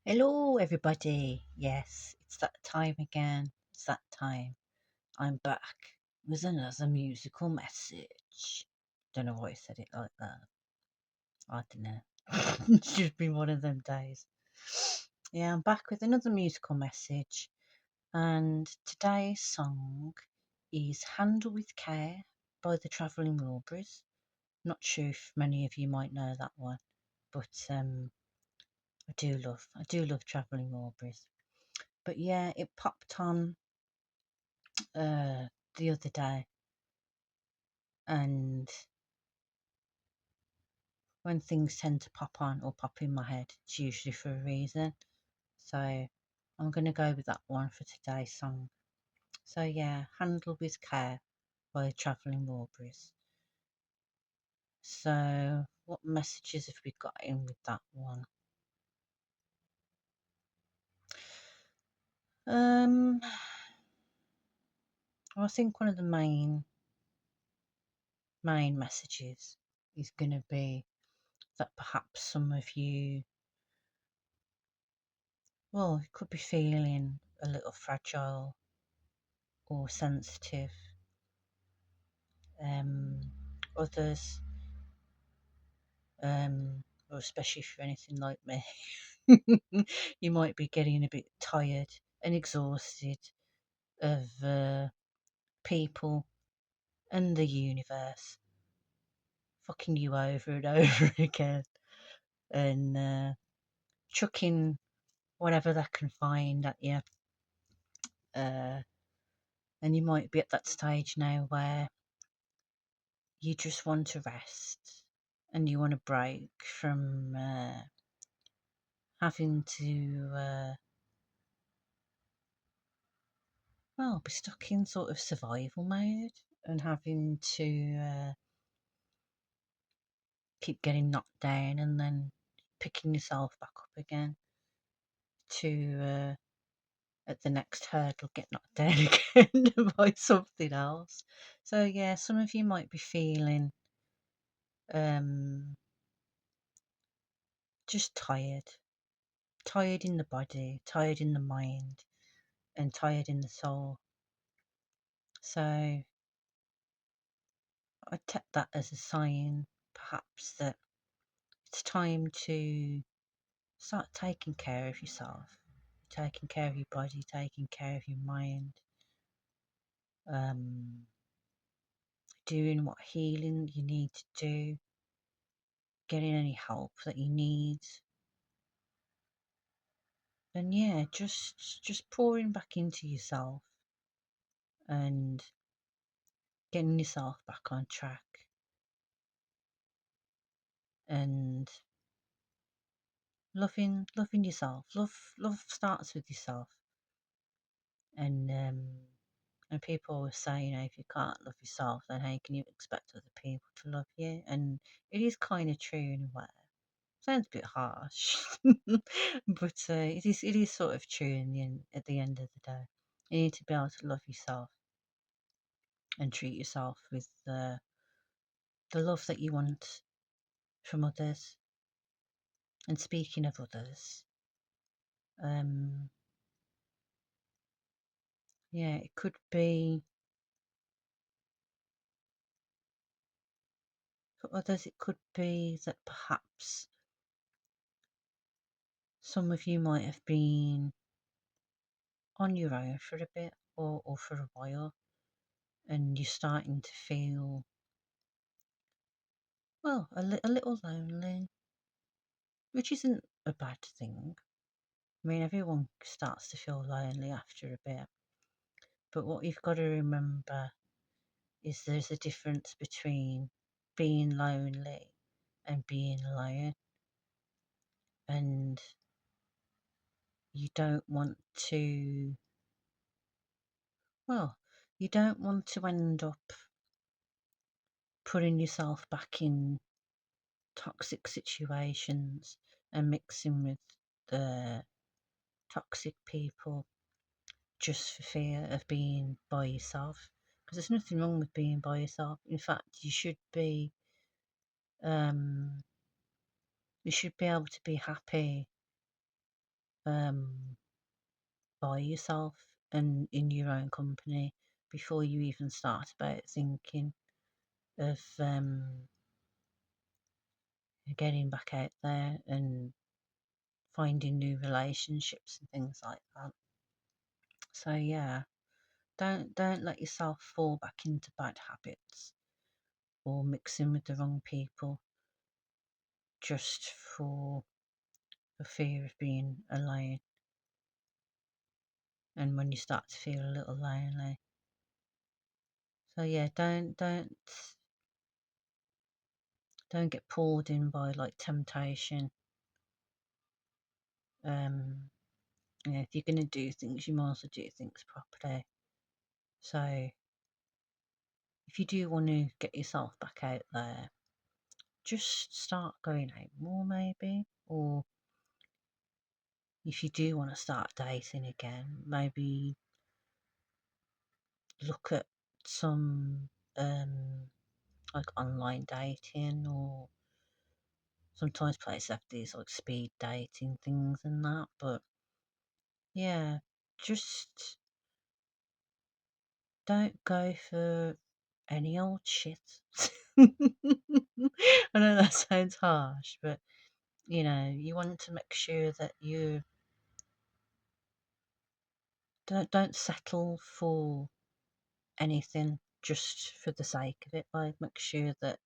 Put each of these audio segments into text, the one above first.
Hello, everybody. Yes, it's that time again. It's that time. I'm back with another musical message. Don't know why I said it like that. I don't know. It's just been one of them days. Yeah, I'm back with another musical message, and today's song is Handle with Care by the Travelling Wilburys. Not sure if many of you might know that one, but I do love Travelling Wilburys. But yeah, it popped on the other day, and when things tend to pop on or pop in my head, it's usually for a reason. So I'm going to go with that one for today's song. So yeah, Handle with Care by Travelling Wilburys. So what messages have we got in with that one? Um, I think one of the main messages is going to be that perhaps some of you, well, you could be feeling a little fragile or sensitive. Um, Others, or especially if you're anything like me, you might be getting a bit tired and exhausted of people and the universe fucking you over and over again and chucking whatever they can find at you. Uh, and you might be at that stage now where you just want to rest and you want to break from having to, well, be stuck in sort of survival mode and having to keep getting knocked down and then picking yourself back up again to, at the next hurdle, get knocked down again by something else. So, yeah, some of you might be feeling um, just tired in the body, tired in the mind, and tired in the soul. So I take that as a sign, perhaps, that it's time to start taking care of yourself, taking care of your body, taking care of your mind, um, doing what healing you need to do, getting any help that you need, and yeah, just pouring back into yourself and getting yourself back on track. And loving yourself. Love starts with yourself. And people always say, if you can't love yourself, then how can you expect other people to love you? And it is kind of true in a way. Sounds a bit harsh, but it is sort of true at the end of the day. You need to be able to love yourself and treat yourself with the love that you want from others. And speaking of others, um, yeah, it could be for others. It could be that perhaps some of you might have been on your own for a bit or for a while, and you're starting to feel, well, a little lonely, which isn't a bad thing. I mean, everyone starts to feel lonely after a bit, but what you've got to remember is there's a difference between being lonely and being alone, and you don't want to, well, you don't want to end up putting yourself back in toxic situations and mixing with the toxic people just for fear of being by yourself. Because there's nothing wrong with being by yourself. In fact, um, you should be able to be happy um, by yourself and in your own company before you even start about thinking of getting back out there and finding new relationships and things like that. So yeah, don't let yourself fall back into bad habits or mixing with the wrong people just for fear of being alone. And when you start to feel a little lonely, so yeah, don't get pulled in by like temptation. Yeah, if you're gonna do things, you might as well do things properly. So if you do want to get yourself back out there, just start going out more, maybe. Or if you do want to start dating again, maybe look at some like online dating, or sometimes places have these like speed dating things and that. But yeah, just don't go for any old shit. I know that sounds harsh, but you want to make sure that you don't settle for anything just for the sake of it. Like, make sure that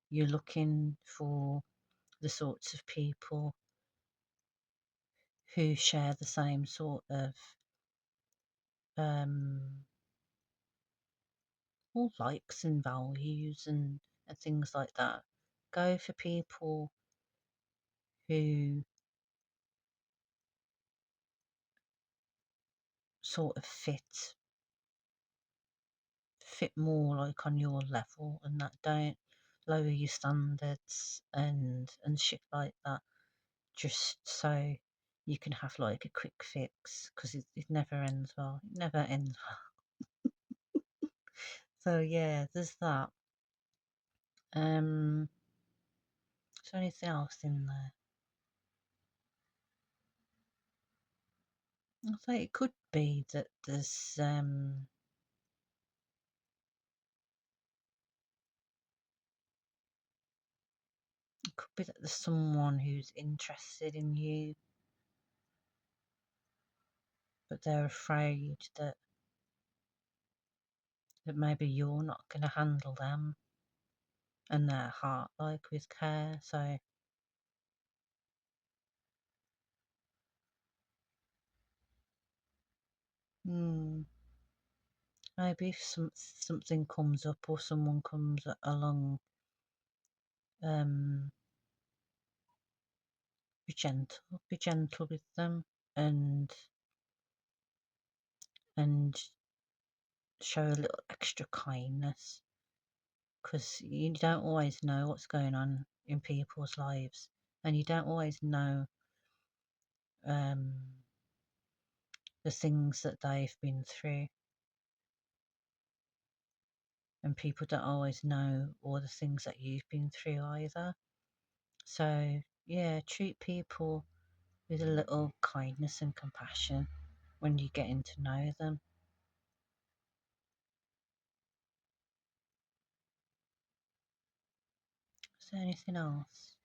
you're looking for the sorts of people who share the same sort of um all likes and values and things like that. Go for people who sort of fit more like on your level, and that don't lower your standards and shit like that, just so you can have like a quick fix, because it never ends well. It never ends well. So yeah, there's that. Is there anything else in there? I think it could be that it could be that there's someone who's interested in you, but they're afraid that maybe you're not going to handle them and their heart like with care. So hmm, maybe if something comes up or someone comes along, um, be gentle with them, and and show a little extra kindness, because you don't always know what's going on in people's lives, and you don't always know um, the things that they've been through, and people don't always know all the things that you've been through either. So yeah, treat people with a little kindness and compassion when you're getting to know them. Is there anything else?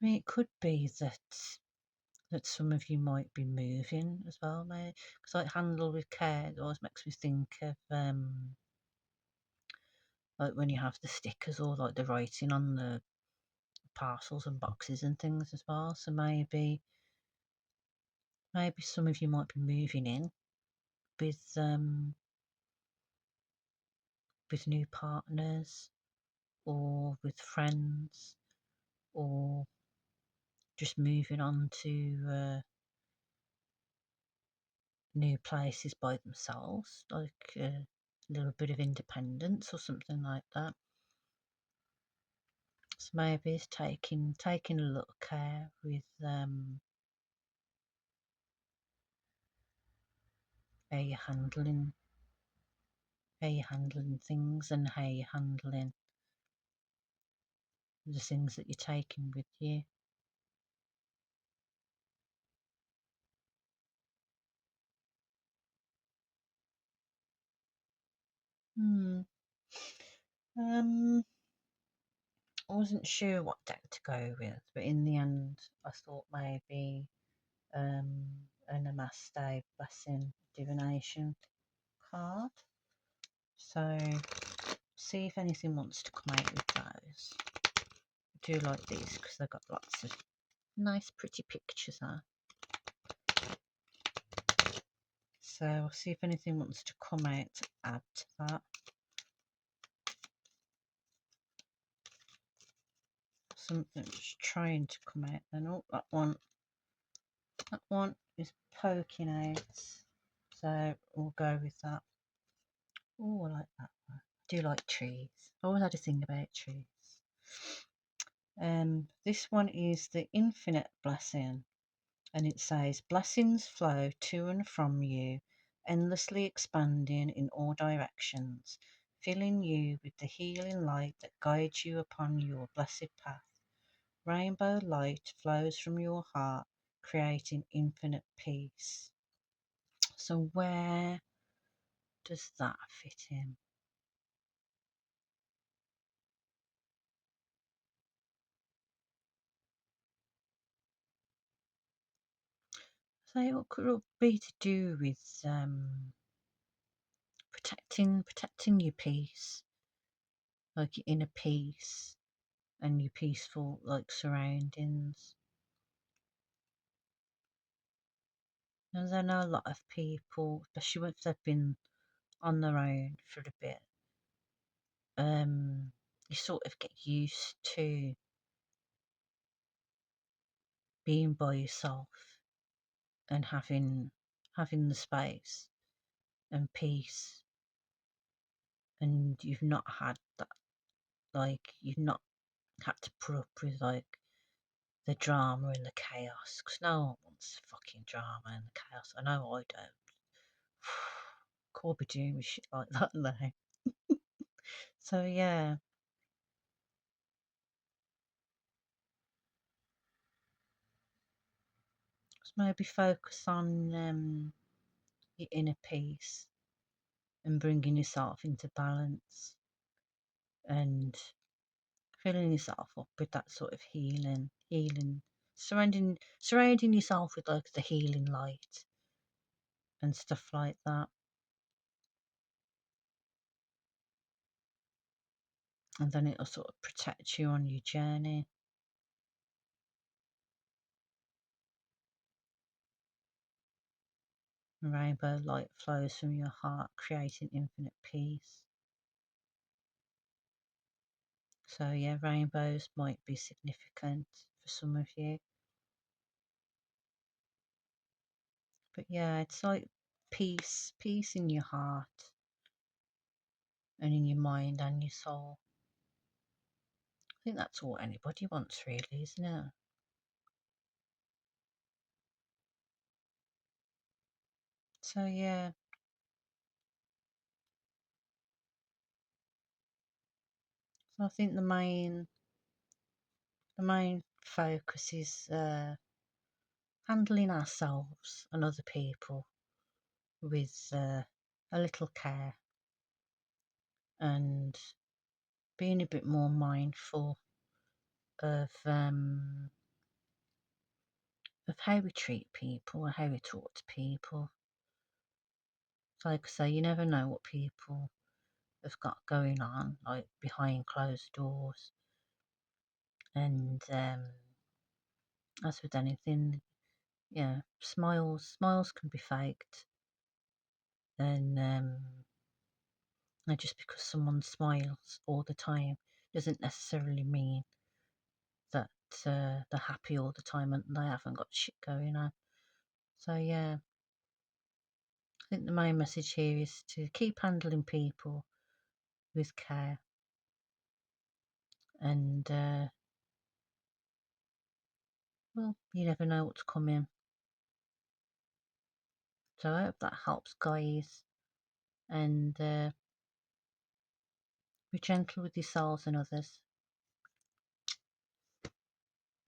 I mean, it could be that some of you might be moving as well, mate. Because like handle with care, it always makes me think of like when you have the stickers or like the writing on the parcels and boxes and things as well. So maybe some of you might be moving in with with new partners, or with friends, or just moving on to new places by themselves, like a little bit of independence or something like that. So maybe it's taking a little care with how you're handling things, and how you're handling the things that you're taking with you. Hmm. Um, I wasn't sure what deck to go with, but in the end, I thought maybe a Namaste Blessing divination card. So, see if anything wants to come out with those. I do like these because they've got lots of nice, pretty pictures on. So, I'll see if anything wants to come out to add to that. Something's trying to come out then. Oh, that one is poking out. So, we'll go with that. Oh, I like that one. I do like trees. I always had a thing about trees. This one is the Infinite Blessing, and it says, blessings flow to and from you, endlessly expanding in all directions, filling you with the healing light that guides you upon your blessed path. Rainbow light flows from your heart, creating infinite peace. So where does that fit in? So it could be to do with protecting your peace, like your inner peace and your peaceful like surroundings. And I know a lot of people, especially if they've been on their own for a bit, you sort of get used to being by yourself and having the space and peace, and you've not had that, like you've not had to put up with like the drama and the chaos, because no one wants fucking drama and the chaos. I know I don't. Can't be doing with shit like that now. So yeah, just maybe focus on your inner peace and bringing yourself into balance and filling yourself up with that sort of healing, surrounding yourself with like the healing light and stuff like that. And then it'll sort of protect you on your journey. Rainbow light flows from your heart, creating infinite peace. So yeah, rainbows might be significant for some of you. But yeah, it's like peace in your heart and in your mind and your soul. I think that's all anybody wants really, isn't it? So yeah, so I think the main focus is handling ourselves and other people with a little care and being a bit more mindful of how we treat people or how we talk to people. So like I say, you never know what people have got going on, like behind closed doors. And as with anything, yeah, smiles can be faked, and just because someone smiles all the time doesn't necessarily mean that they're happy all the time and they haven't got shit going on. So yeah, I think the main message here is to keep handling people with care, and well, you never know what's coming. So I hope that helps, guys, and be gentle with yourselves and others.